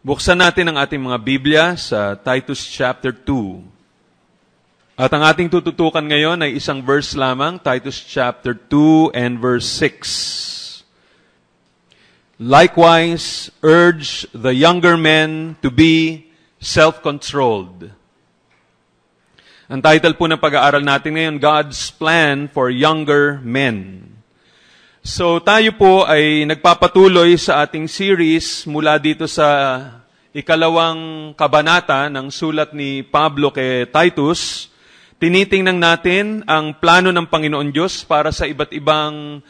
Buksan natin ang ating mga Biblia sa Titus chapter 2. At ang ating tututukan ngayon ay isang verse lamang, Titus chapter 2 and verse 6. Likewise, urge the younger men to be self-controlled. Ang title po ng pag-aaral natin ngayon, God's Plan for Younger Men. So tayo po ay nagpapatuloy sa ating series mula dito sa ikalawang kabanata ng sulat ni Pablo kay Titus. Tinitingnan natin ang plano ng Panginoon Diyos para sa iba't ibang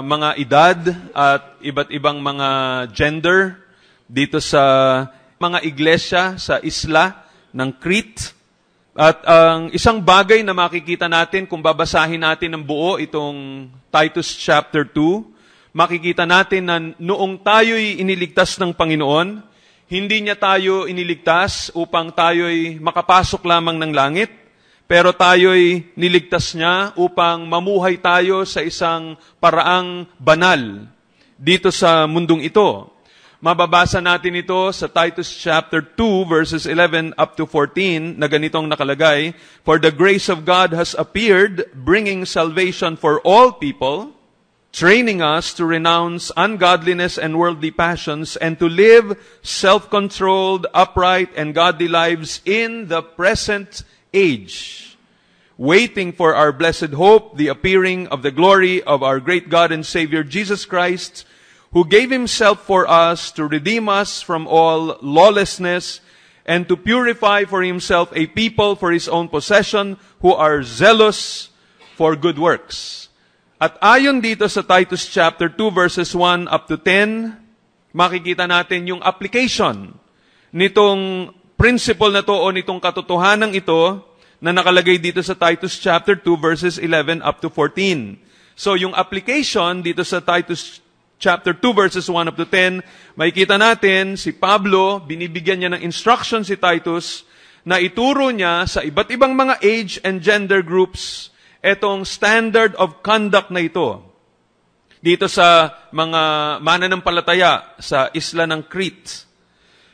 mga edad at iba't ibang mga gender dito sa mga iglesia sa isla ng Crete. At ang isang bagay na makikita natin kung babasahin natin ng buo itong Titus chapter 2, makikita natin na noong tayo'y iniligtas ng Panginoon, hindi niya tayo iniligtas upang tayo'y makapasok lamang ng langit, pero tayo'y niligtas niya upang mamuhay tayo sa isang paraang banal dito sa mundong ito. Mababasa natin ito sa Titus chapter 2 verses 11 up to 14 na ganitong nakalagay, "For the grace of God has appeared, bringing salvation for all people, training us to renounce ungodliness and worldly passions and to live self-controlled, upright, and godly lives in the present age, waiting for our blessed hope, the appearing of the glory of our great God and Savior Jesus Christ, who gave himself for us to redeem us from all lawlessness and to purify for himself a people for his own possession who are zealous for good works." At ayon dito sa Titus chapter 2 verses 1 up to 10, makikita natin yung application nitong principle na to o nitong katotohanan ito na nakalagay dito sa Titus chapter 2 verses 11 up to 14. So yung application dito sa Titus chapter 2 verses 1 up to 10, makikita natin si Pablo, binibigyan niya ng instruction si Titus na ituro niya sa iba't ibang mga age and gender groups etong standard of conduct na ito. Dito sa mga mananampalataya sa isla ng Crete.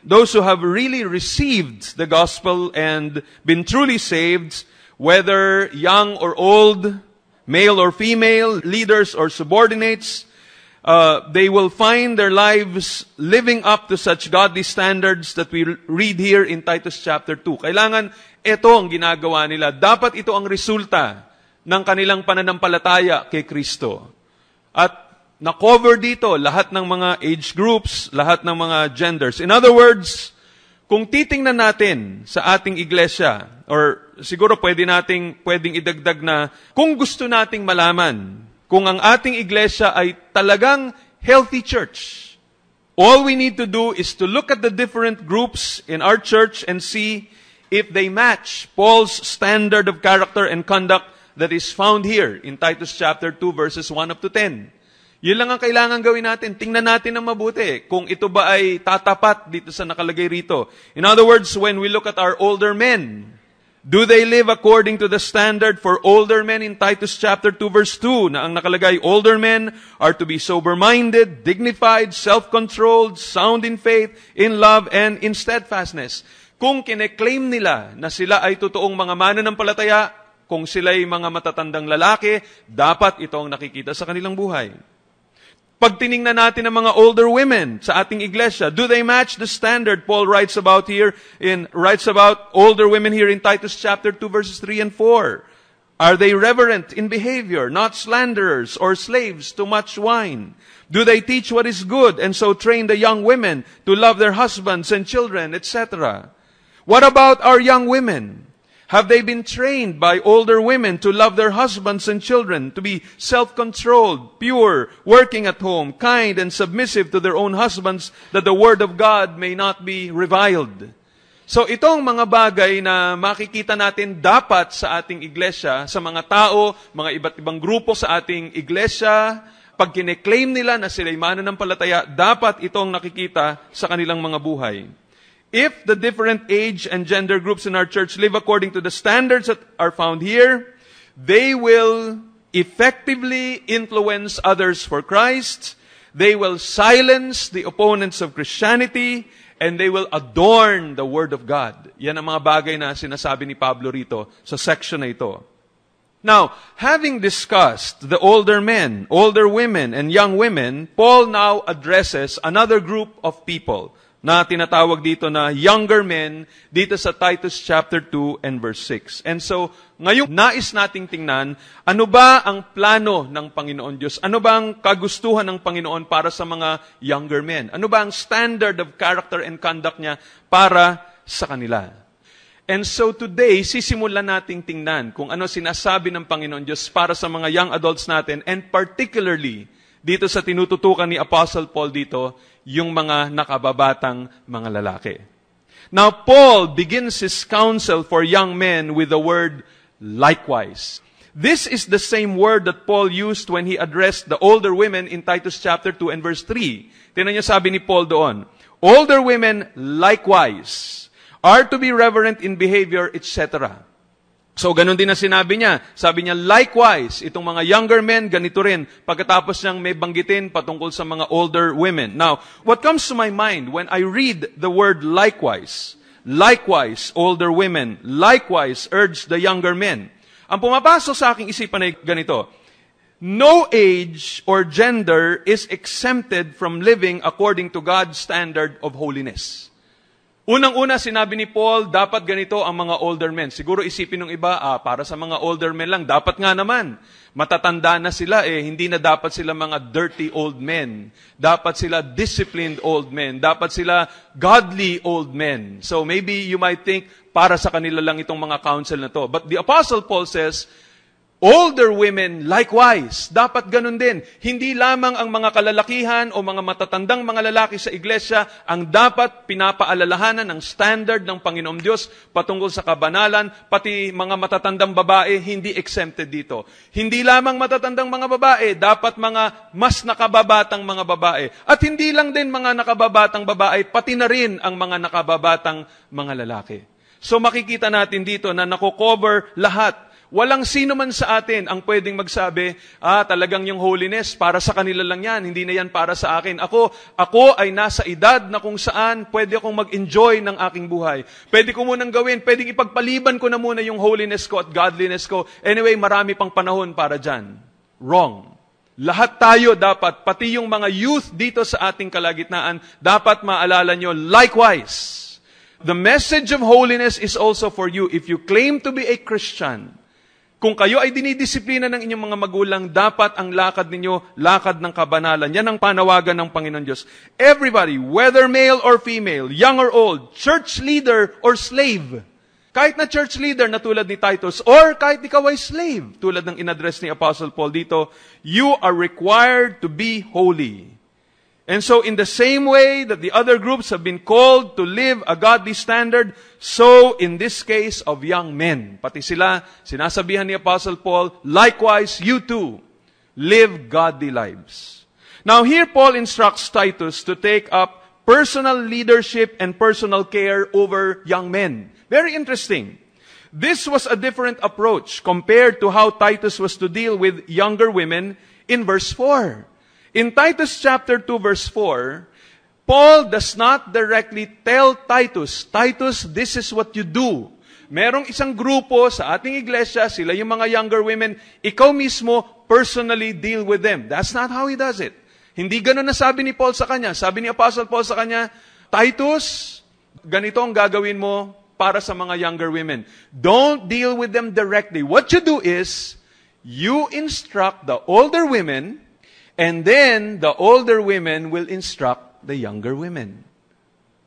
Those who have really received the gospel and been truly saved, whether young or old, male or female, leaders or subordinates, they will find their lives living up to such godly standards that we read here in Titus chapter 2. Kailangan ito ang ginagawa nila. Dapat ito ang resulta ng kanilang pananampalataya kay Kristo. At na-cover dito lahat ng mga age groups, lahat ng mga genders. In other words, kung titingnan natin sa ating iglesia, or siguro pwedeng idagdag na, kung gusto nating malaman kung ang ating iglesia ay talagang healthy church, all we need to do is to look at the different groups in our church and see if they match Paul's standard of character and conduct that is found here in Titus chapter 2 verses 1 up to 10. Yun lang ang kailangan gawin natin. Tingnan natin ng mabuti kung ito ba ay tatapat dito sa nakalagay rito. In other words, when we look at our older men, do they live according to the standard for older men in Titus chapter 2 verse 2 na ang nakalagay, older men are to be sober-minded, dignified, self-controlled, sound in faith, in love, and in steadfastness. Kung kine-claim nila na sila ay totoong mga mananampalataya, kung sila'y mga matatandang lalaki, dapat ito ang nakikita sa kanilang buhay. Pag tiningnan natin ang mga older women sa ating iglesia, do they match the standard Paul writes about older women here in Titus chapter 2 verses 3 and 4? Are they reverent in behavior, not slanderers or slaves to much wine? Do they teach what is good and so train the young women to love their husbands and children, etc.? What about our young women? Have they been trained by older women to love their husbands and children, to be self-controlled, pure, working at home, kind and submissive to their own husbands, that the word of God may not be reviled? So itong mga bagay na makikita natin dapat sa ating iglesia, sa mga tao, mga iba't ibang grupo sa ating iglesia, pag kine-claim nila na sila'y mananampalataya, dapat itong nakikita sa kanilang mga buhay. If the different age and gender groups in our church live according to the standards that are found here, they will effectively influence others for Christ. They will silence the opponents of Christianity, and they will adorn the Word of God. Yan ang mga bagay na sinasabi ni Pablo rito sa section na ito. Now, having discussed the older men, older women, and young women, Paul now addresses another group of people na tinatawag dito na younger men dito sa Titus chapter 2 and verse 6. And so, ngayong nais nating tingnan, ano ba ang plano ng Panginoon Diyos? Ano ba ang kagustuhan ng Panginoon para sa mga younger men? Ano ba ang standard of character and conduct niya para sa kanila? And so today, sisimulan nating tingnan kung ano sinasabi ng Panginoon Diyos para sa mga young adults natin, and particularly dito sa tinututukan ni Apostle Paul dito, yung mga nakababatang mga lalaki. Now, Paul begins his counsel for young men with the word likewise. This is the same word that Paul used when he addressed the older women in Titus chapter 2 and verse 3. Tingnan niyo sabi ni Paul doon, older women likewise are to be reverent in behavior, etc. So, ganun din na sinabi niya. Sabi niya, likewise, itong mga younger men, ganito rin. Pagkatapos niyang may banggitin patungkol sa mga older women. Now, what comes to my mind when I read the word likewise, older women, likewise, urge the younger men. Ang pumapasok sa aking isipan ay ganito, no age or gender is exempted from living according to God's standard of holiness. Unang-una, sinabi ni Paul, dapat ganito ang mga older men. Siguro isipin ng iba, para sa mga older men lang. Dapat nga naman. Matatanda na sila hindi na dapat sila mga dirty old men. Dapat sila disciplined old men. Dapat sila godly old men. So maybe you might think, para sa kanila lang itong mga counsel na to. But the Apostle Paul says, older women, likewise, dapat ganun din. Hindi lamang ang mga kalalakihan o mga matatandang mga lalaki sa iglesia ang dapat pinapaalalahanan ng standard ng Panginoong Diyos patungkol sa kabanalan, pati mga matatandang babae, hindi exempted dito. Hindi lamang matatandang mga babae, dapat mga mas nakababatang mga babae. At hindi lang din mga nakababatang babae, pati na rin ang mga nakababatang mga lalaki. So makikita natin dito na nakocover lahat. Walang sino man sa atin ang pwedeng magsabi, talagang yung holiness, para sa kanila lang yan, hindi na yan para sa akin. Ako ay nasa edad na kung saan pwede akong mag-enjoy ng aking buhay. Pwede ko munang gawin, pwedeng ipagpaliban ko na muna yung holiness ko at godliness ko. Anyway, marami pang panahon para dyan. Wrong. Lahat tayo dapat, pati yung mga youth dito sa ating kalagitnaan, dapat maalala nyo, likewise, the message of holiness is also for you. If you claim to be a Christian, kung kayo ay dinidisiplina ng inyong mga magulang, dapat ang lakad ninyo, lakad ng kabanalan. Yan ang panawagan ng Panginoon Diyos. Everybody, whether male or female, young or old, church leader or slave, kahit na church leader na tulad ni Titus, or kahit ikaw ay slave, tulad ng inaddress ni Apostle Paul dito, you are required to be holy. And so in the same way that the other groups have been called to live a godly standard, so in this case of young men, pati sila, sinasabihan ni Apostle Paul, likewise you too, live godly lives. Now here Paul instructs Titus to take up personal leadership and personal care over young men. Very interesting. This was a different approach compared to how Titus was to deal with younger women in verse 4. In Titus chapter 2 verse 4, Paul does not directly tell Titus, this is what you do. Merong isang grupo sa ating iglesia, sila yung mga younger women, ikaw mismo personally deal with them. That's not how he does it. Hindi ganun na sabi ni Paul sa kanya. Sabi ni Apostle Paul sa kanya, Titus, ganito ang gagawin mo para sa mga younger women. Don't deal with them directly. What you do is, you instruct the older women, and then, the older women will instruct the younger women.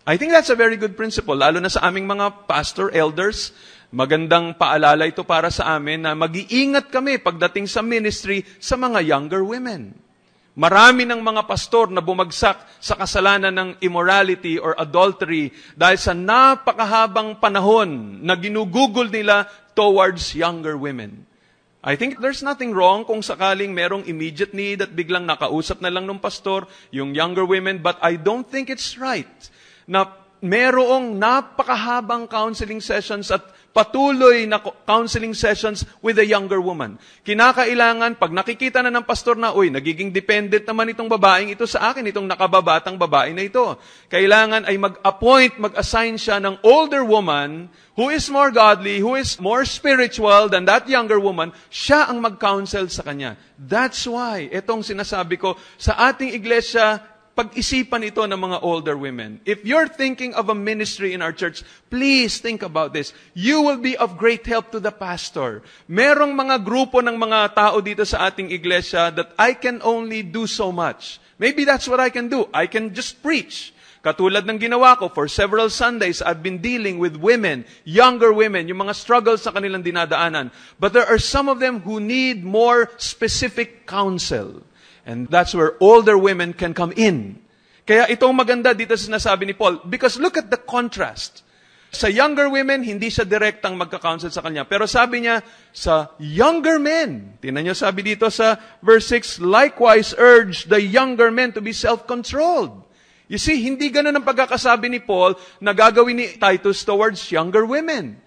I think that's a very good principle, lalo na sa aming mga pastor, elders. Magandang paalala ito para sa amin na mag-iingat kami pagdating sa ministry sa mga younger women. Marami ng mga pastor na bumagsak sa kasalanan ng immorality or adultery dahil sa napakahabang panahon na ginugugol nila towards younger women. I think there's nothing wrong kung sakaling merong immediate need at biglang nakausap na lang ng pastor, yung younger women, but I don't think it's right na merong napakahabang counseling sessions at patuloy na counseling sessions with a younger woman. Kinakailangan, pag nakikita na ng pastor na, nagiging dependent naman itong babaeng ito sa akin, itong nakababatang babae na ito. Kailangan ay mag-assign siya ng older woman who is more godly, who is more spiritual than that younger woman, siya ang mag-counsel sa kanya. That's why, itong sinasabi ko, sa ating iglesia, pag-isipan ito ng mga older women. If you're thinking of a ministry in our church, please think about this. You will be of great help to the pastor. Merong mga grupo ng mga tao dito sa ating iglesia that I can only do so much. Maybe that's what I can do. I can just preach. Katulad ng ginawa ko, for several Sundays, I've been dealing with women, younger women, yung mga struggles sa kanilang dinadaanan. But there are some of them who need more specific counsel. And that's where older women can come in. Kaya itong maganda dito sa sinasabi ni Paul, because look at the contrast. Sa younger women, hindi siya direktang magka-counsel sa kanya. Pero sabi niya, sa younger men, tingnan niyo sabi dito sa verse 6, likewise urge the younger men to be self-controlled. You see, hindi ganun ang pagkakasabi ni Paul na gagawin ni Titus towards younger women.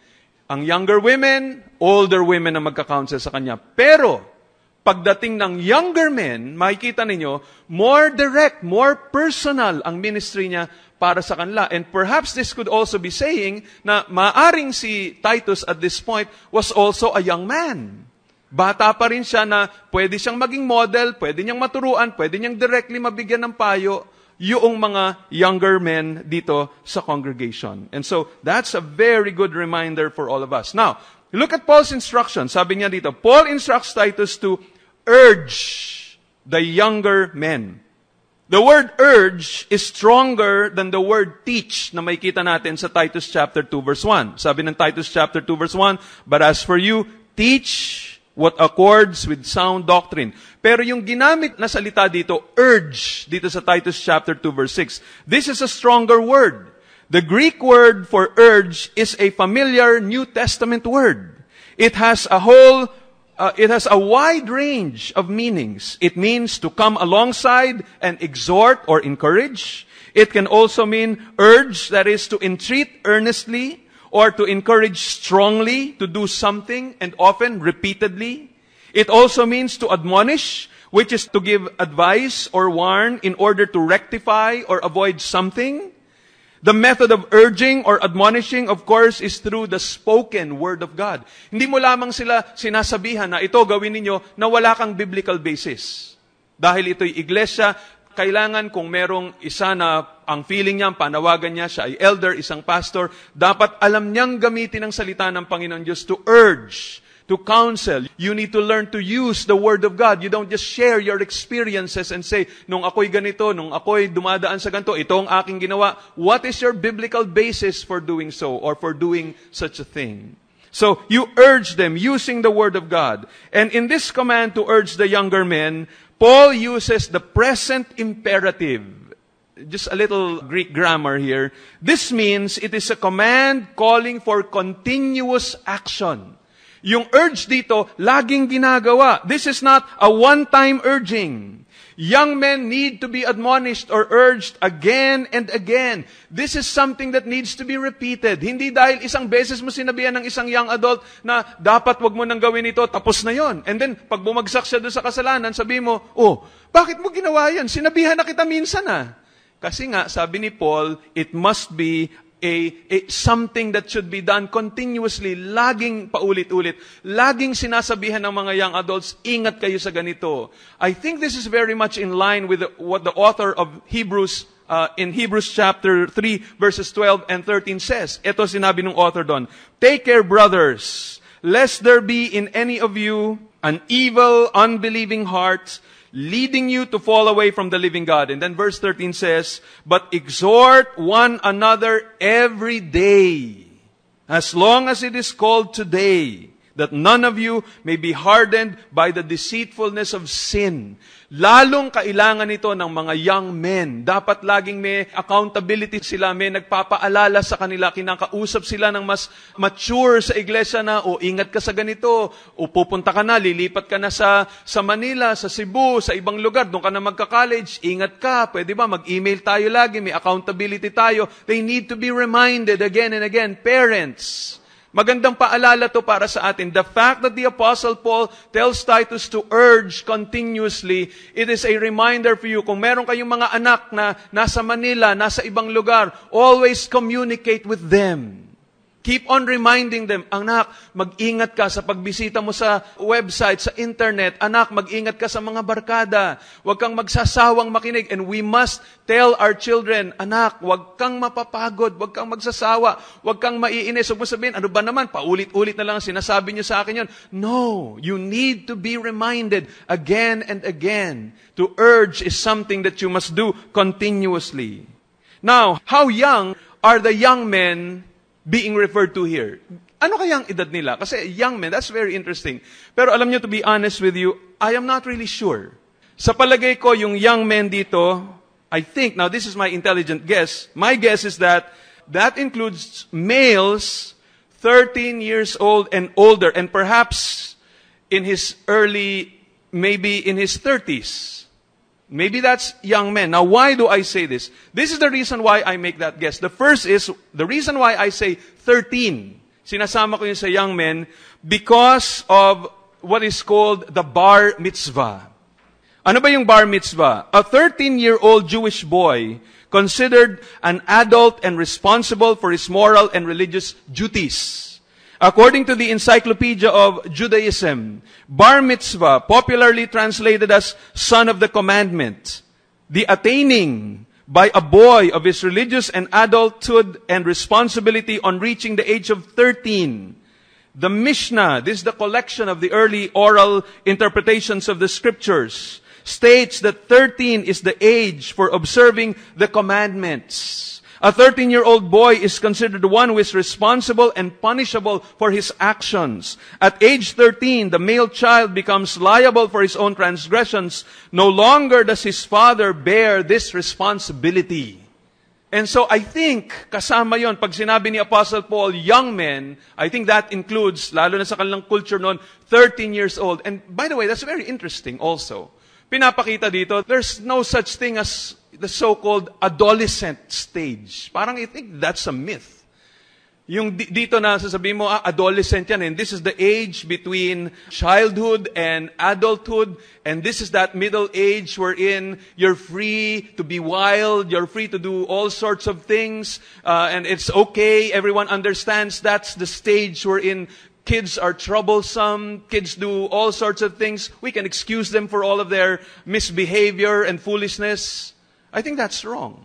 Ang younger women, older women ang magka-counsel sa kanya. Pero, pagdating ng younger men, makikita ninyo, more direct, more personal ang ministry niya para sa kanila. And perhaps this could also be saying na maaring si Titus at this point was also a young man. Bata pa rin siya na pwede siyang maging model, pwede niyang maturuan, pwede niyang directly mabigyan ng payo yung mga younger men dito sa congregation. And so, that's a very good reminder for all of us. Now, look at Paul's instruction. Sabi niya dito, Paul instructs Titus to urge the younger men. The word urge is stronger than the word teach na makikita natin sa Titus chapter 2 verse 1. Sabi ng Titus chapter 2 verse 1, but as for you, teach what accords with sound doctrine. Pero yung ginamit na salita dito, urge, dito sa Titus chapter 2 verse 6, this is a stronger word. The Greek word for urge is a familiar New Testament word. It has a wide range of meanings. It means to come alongside and exhort or encourage. It can also mean urge, that is to entreat earnestly or to encourage strongly to do something and often repeatedly. It also means to admonish, which is to give advice or warn in order to rectify or avoid something. The method of urging or admonishing, of course, is through the spoken word of God. Hindi mo lamang sila sinasabihan na ito gawin ninyo na wala kang biblical basis. Dahil ito'y iglesia, kailangan kung merong isa na ang feeling niya, panawagan niya, siya ay elder, isang pastor, dapat alam niyang gamitin ang salita ng Panginoon Diyos to urge, to counsel. You need to learn to use the Word of God. You don't just share your experiences and say, nung ako'y ganito, nung ako'y dumadaan sa ganito, ito ang aking ginawa. What is your biblical basis for doing so or for doing such a thing? So, you urge them using the Word of God. And in this command to urge the younger men, Paul uses the present imperative. Just a little Greek grammar here. This means it is a command calling for continuous action. Yung urge dito, laging ginagawa. This is not a one-time urging. Young men need to be admonished or urged again and again. This is something that needs to be repeated. Hindi dahil isang beses mo sinabihan ng isang young adult na dapat wag mo nang gawin ito, tapos na yon. And then, pag bumagsak siya doon sa kasalanan, sabi mo, bakit mo ginawa yan? Sinabihan na kita minsan Kasi nga, sabi ni Paul, it must be something that should be done continuously, laging paulit-ulit, laging sinasabihan ng mga young adults, ingat kayo sa ganito. I think this is very much in line with what the author of Hebrews, in Hebrews chapter 3, verses 12 and 13 says. Ito sinabi ng author doon, take care, brothers, lest there be in any of you an evil, unbelieving heart, leading you to fall away from the living God. And then verse 13 says, but exhort one another every day, as long as it is called today, that none of you may be hardened by the deceitfulness of sin. Lalong kailangan ito ng mga young men. Dapat laging may accountability sila, may nagpapaalala sa kanila, kinakausap sila ng mas mature sa iglesia na, ingat ka sa ganito, pupunta ka na, lilipat ka na sa Manila, sa Cebu, sa ibang lugar, doon ka na magka-college, ingat ka, pwede ba, mag-email tayo lagi, may accountability tayo. They need to be reminded again and again. Parents, Magandang paalala to para sa atin. The fact that the Apostle Paul tells Titus to urge continuously, it is a reminder for you, kung meron kayong mga anak na nasa Manila, nasa ibang lugar, always communicate with them. Keep on reminding them, anak, mag-ingat ka sa pagbisita mo sa website, sa internet. Anak, mag-ingat ka sa mga barkada. Huwag kang magsasawang makinig. And we must tell our children, anak, huwag kang mapapagod, huwag kang magsasawa, huwag kang maiinis. Huwag mo sabihin, ano ba naman, paulit-ulit na lang sinasabi niyo sa akin yun. No, you need to be reminded again and again. To urge is something that you must do continuously. Now, how young are the young men being referred to here? Ano kayang edad nila? Kasi young men, that's very interesting. Pero alam nyo, to be honest with you, I am not really sure. Sa palagay ko, yung young men dito, I think, now this is my intelligent guess, my guess is that includes males 13 years old and older, and perhaps in his early, maybe in his 30s. Maybe that's young men. Now, why do I say this? This is the reason why I make that guess. The first is, the reason why I say 13, sinasama ko yun sa young men, because of what is called the bar mitzvah. Ano ba yung bar mitzvah? A 13-year-old Jewish boy considered an adult and responsible for his moral and religious duties. According to the Encyclopedia of Judaism, bar mitzvah, popularly translated as son of the commandment, the attaining by a boy of his religious and adulthood and responsibility on reaching the age of 13. The Mishnah, this is the collection of the early oral interpretations of the scriptures, states that 13 is the age for observing the commandments. A 13-year-old boy is considered one who is responsible and punishable for his actions. At age 13, the male child becomes liable for his own transgressions. No longer does his father bear this responsibility. And so I think, kasama yon, pag sinabi ni Apostle Paul, young men, I think that includes, lalo na sa kanilang culture noon, 13 years old. And by the way, that's very interesting also. Pinapakita dito, there's no such thing as the so-called adolescent stage. Parang I think that's a myth. Yung dito na sasabihin mo, adolescent yan, and this is the age between childhood and adulthood, and this is that middle age wherein you're free to be wild, you're free to do all sorts of things, and it's okay, everyone understands that's the stage wherein kids are troublesome, kids do all sorts of things. We can excuse them for all of their misbehavior and foolishness. I think that's wrong.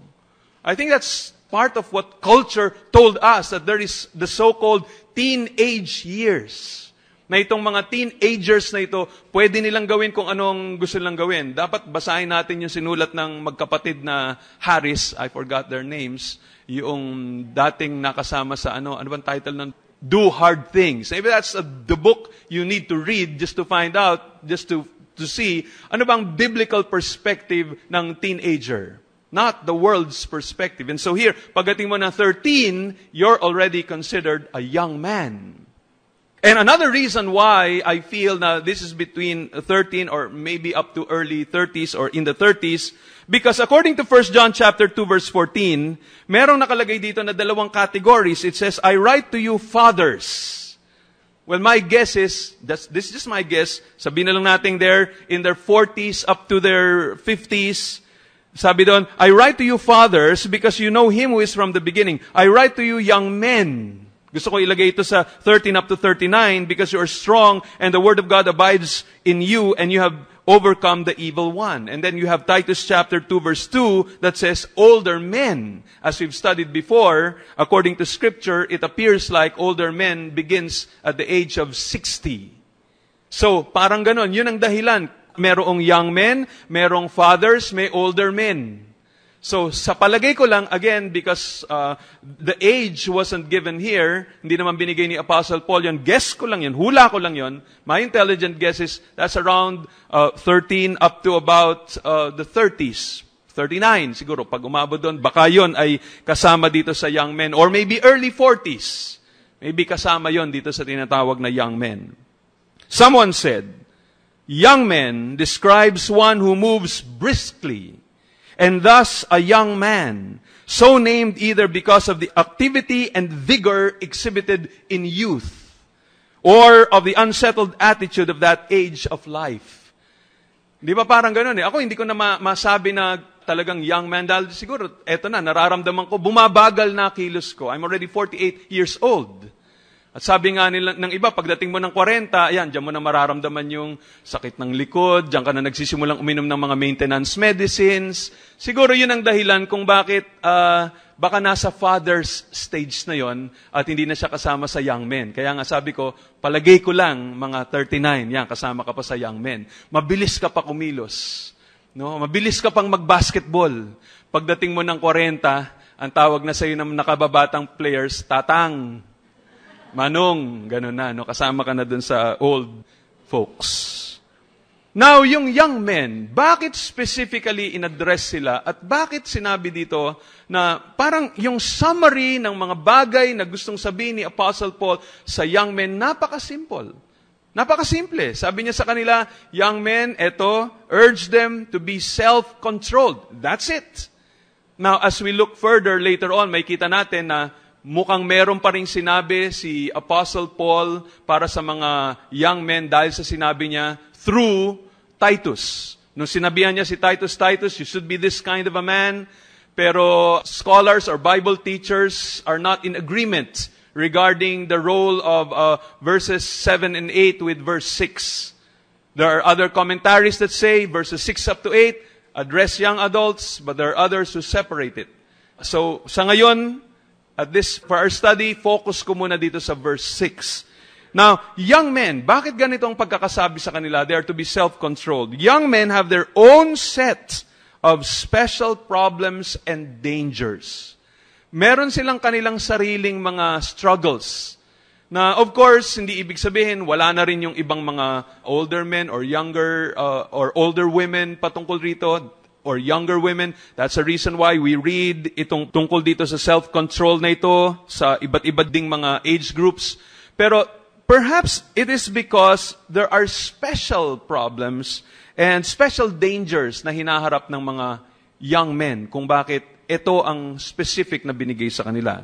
I think that's part of what culture told us, that there is the so-called teenage years. Na itong mga teenagers na ito, pwede nilang gawin kung anong gusto nilang gawin. Dapat basahin natin yung sinulat ng magkapatid na Harris, I forgot their names, yung dating nakasama sa ano bang title ng Do Hard Things. Maybe that's the book you need to read just to find out, just to see, ano bang biblical perspective ng teenager. Not the world's perspective. And so here, pagdating mo na 13, you're already considered a young man. And another reason why I feel na this is between 13 or maybe up to early 30s or in the 30s, because according to 1 John chapter 2 verse 14, merong nakalagay dito na dalawang categories. It says, I write to you fathers. Well, my guess is, this is just my guess, sabihin na lang natin there, in their 40s up to their 50s, sabi doon, I write to you fathers because you know Him who is from the beginning. I write to you young men. Gusto ko ilagay ito sa 13 up to 39 because you are strong and the Word of God abides in you and you have overcome the evil one. And then you have Titus chapter 2 verse 2 that says, older men. As we've studied before, according to Scripture, it appears like older men begins at the age of 60. So, parang ganon. Yun ang dahilan. Merong young men, merong fathers, may older men. So, sa palagay ko lang, again, because the age wasn't given here, hindi naman binigay ni Apostle Paul yun, guess ko lang yun, hula ko lang yun, my intelligent guess is that's around 13 up to about the 30s. 39 siguro, pag umabot doon, baka yun ay kasama dito sa young men, or maybe early 40s. Maybe kasama yun dito sa tinatawag na young men. Someone said, young men describes one who moves briskly and thus a young man, so named either because of the activity and vigor exhibited in youth, or of the unsettled attitude of that age of life. Di ba parang ganun eh? Ako hindi ko na masabi na talagang young man dahil siguro, eto na, nararamdaman ko, bumabagal na kilos ko. I'm already 48 years old. At sabi nga nila ng iba, pagdating mo ng 40, ayan, diyan mo na mararamdaman yung sakit ng likod, diyan ka na nagsisimulang uminom ng mga maintenance medicines. Siguro yun ang dahilan kung bakit baka nasa father's stage na yon at hindi na siya kasama sa young men. Kaya nga sabi ko, palagay ko lang mga 39, yan, kasama ka pa sa young men. Mabilis ka pa kumilos. No? Mabilis ka pang mag-basketball. Pagdating mo ng 40, ang tawag na sa'yo ng nakababatang players, tatang. Manong, gano'n na, no? Kasama ka na dun sa old folks. Now, yung young men, bakit specifically in-address sila at bakit sinabi dito na parang yung summary ng mga bagay na gustong sabihin ni Apostle Paul sa young men, napaka-simple. Napaka-simple. Sabi niya sa kanila, young men, eto, urge them to be self-controlled. That's it. Now, as we look further later on, may kita natin na mukhang meron pa rin sinabi si Apostle Paul para sa mga young men dahil sa sinabi niya through Titus. Nung sinabihan niya si Titus, you should be this kind of a man. Pero scholars or Bible teachers are not in agreement regarding the role of verses 7 and 8 with verse 6. There are other commentaries that say verses 6 up to 8 address young adults, but there are others who separate it. So, sa ngayon, for our study, focus ko muna dito sa verse 6. Now, young men, bakit ganito ang pagkakasabi sa kanila? They are to be self-controlled. Young men have their own set of special problems and dangers. Meron silang kanilang sariling mga struggles. Na, of course, hindi ibig sabihin, wala na rin yung ibang mga older men or younger or older women patungkol rito, or younger women. That's the reason why we read itong tungkol dito sa self-control na ito sa iba't-ibang ding mga age groups. Pero perhaps it is because there are special problems and special dangers na hinaharap ng mga young men kung bakit ito ang specific na binigay sa kanila.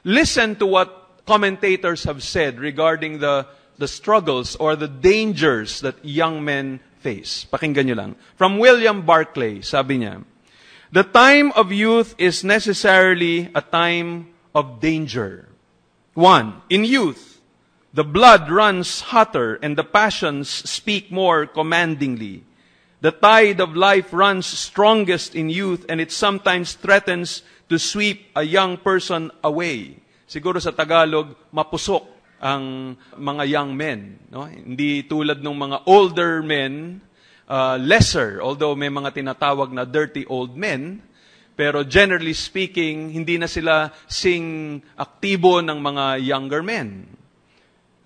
Listen to what commentators have said regarding the struggles or the dangers that young men face. Pakinggan nyo lang. From William Barclay, sabi niya, the time of youth is necessarily a time of danger. 1. In youth, the blood runs hotter and the passions speak more commandingly. The tide of life runs strongest in youth and it sometimes threatens to sweep a young person away. Siguro sa Tagalog, mapusok ang mga young men. No? Hindi tulad ng mga older men, lesser, although may mga tinatawag na dirty old men, pero generally speaking, hindi na sila sing aktibo ng mga younger men.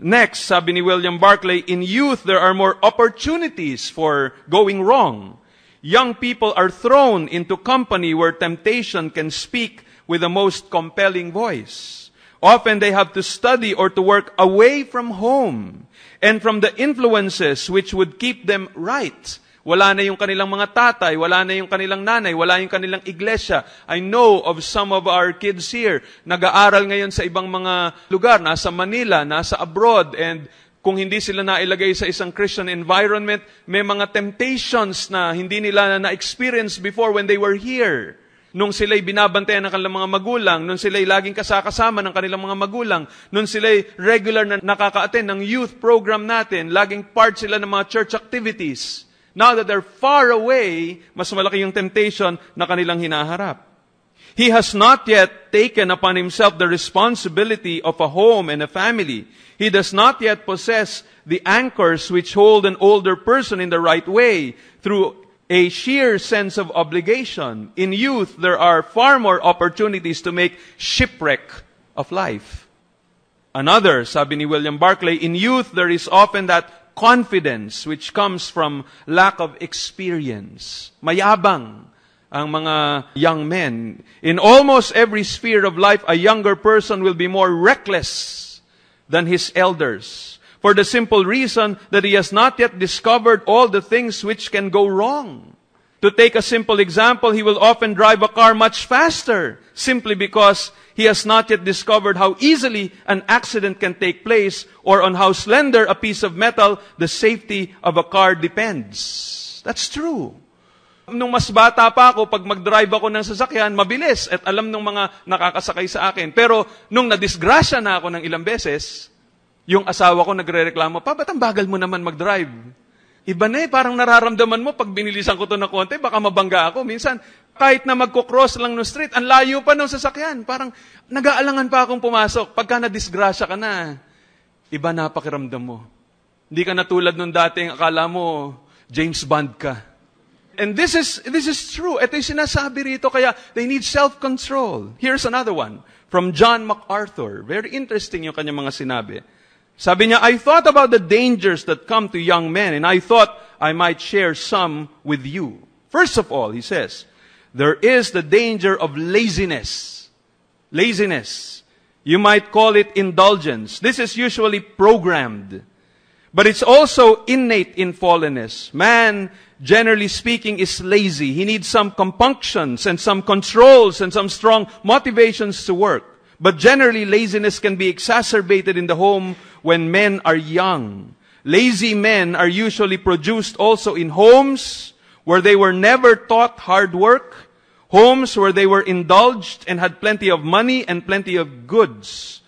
Next, sabi ni William Barclay, in youth there are more opportunities for going wrong. Young people are thrown into company where temptation can speak with the most compelling voice. Often they have to study or to work away from home and from the influences which would keep them right. Wala na yung kanilang mga tatay, wala na yung kanilang nanay, wala yung kanilang iglesia. I know of some of our kids here, nag-aaral ngayon sa ibang mga lugar, nasa Manila, nasa abroad, and kung hindi sila nailagay sa isang Christian environment, may mga temptations na hindi nila na-experience before when they were here. Nung sila'y binabantayan ng kanilang mga magulang, nung sila'y laging kasama ng kanilang mga magulang, nung sila'y regular na nakaka-attend ng youth program natin, laging part sila ng mga church activities. Now that they're far away, mas malaki yung temptation na kanilang hinaharap. He has not yet taken upon himself the responsibility of a home and a family. He does not yet possess the anchors which hold an older person in the right way through a sheer sense of obligation. In youth, there are far more opportunities to make shipwreck of life. Another, sabi ni William Barclay, in youth, there is often that confidence which comes from lack of experience. Mayabang ang mga young men. In almost every sphere of life, a younger person will be more reckless than his elders, for the simple reason that he has not yet discovered all the things which can go wrong. To take a simple example, he will often drive a car much faster simply because he has not yet discovered how easily an accident can take place or on how slender a piece of metal the safety of a car depends. That's true. Nung mas bata pa ako, pag mag-drive ako ng sasakyan, mabilis at alam ng mga nakakasakay sa akin. Pero nung nadisgrasya na ako ng ilang beses, yung asawa ko nagre-reklamo, "Pa, ba't ang bagal mo naman mag-drive?" Iba na parang nararamdaman mo, pag binilisan ko to na konti, baka mabangga ako. Minsan, kahit na magko-cross lang no street, ang layo pa ng sasakyan. Parang nag-aalangan pa akong pumasok. Pagka na-disgrasya ka na, iba na pakiramdam mo. Hindi ka na tulad nung dating akala mo, James Bond ka. And this is true. Ito yung sinasabi rito, kaya they need self-control. Here's another one from John MacArthur. Very interesting yung kanyang mga sinabi. Sabi niya, "I thought about the dangers that come to young men, and I thought I might share some with you. First of all," he says, "there is the danger of laziness." Laziness. You might call it indulgence. This is usually programmed. But it's also innate in fallenness. Man, generally speaking, is lazy. He needs some compunctions and some controls and some strong motivations to work. But generally, laziness can be exacerbated in the home when men are young. Lazy men are usually produced also in homes where they were never taught hard work, homes where they were indulged and had plenty of money and plenty of goods.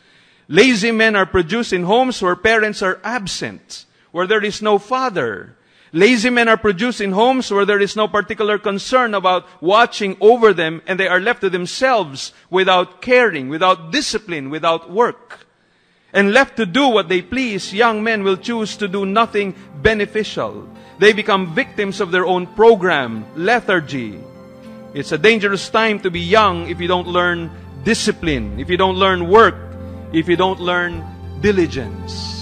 Lazy men are produced in homes where parents are absent, where there is no father. Lazy men are produced in homes where there is no particular concern about watching over them, and they are left to themselves without caring, without discipline, without work. And left to do what they please, young men will choose to do nothing beneficial. They become victims of their own program, lethargy. It's a dangerous time to be young if you don't learn discipline, if you don't learn work, if you don't learn diligence.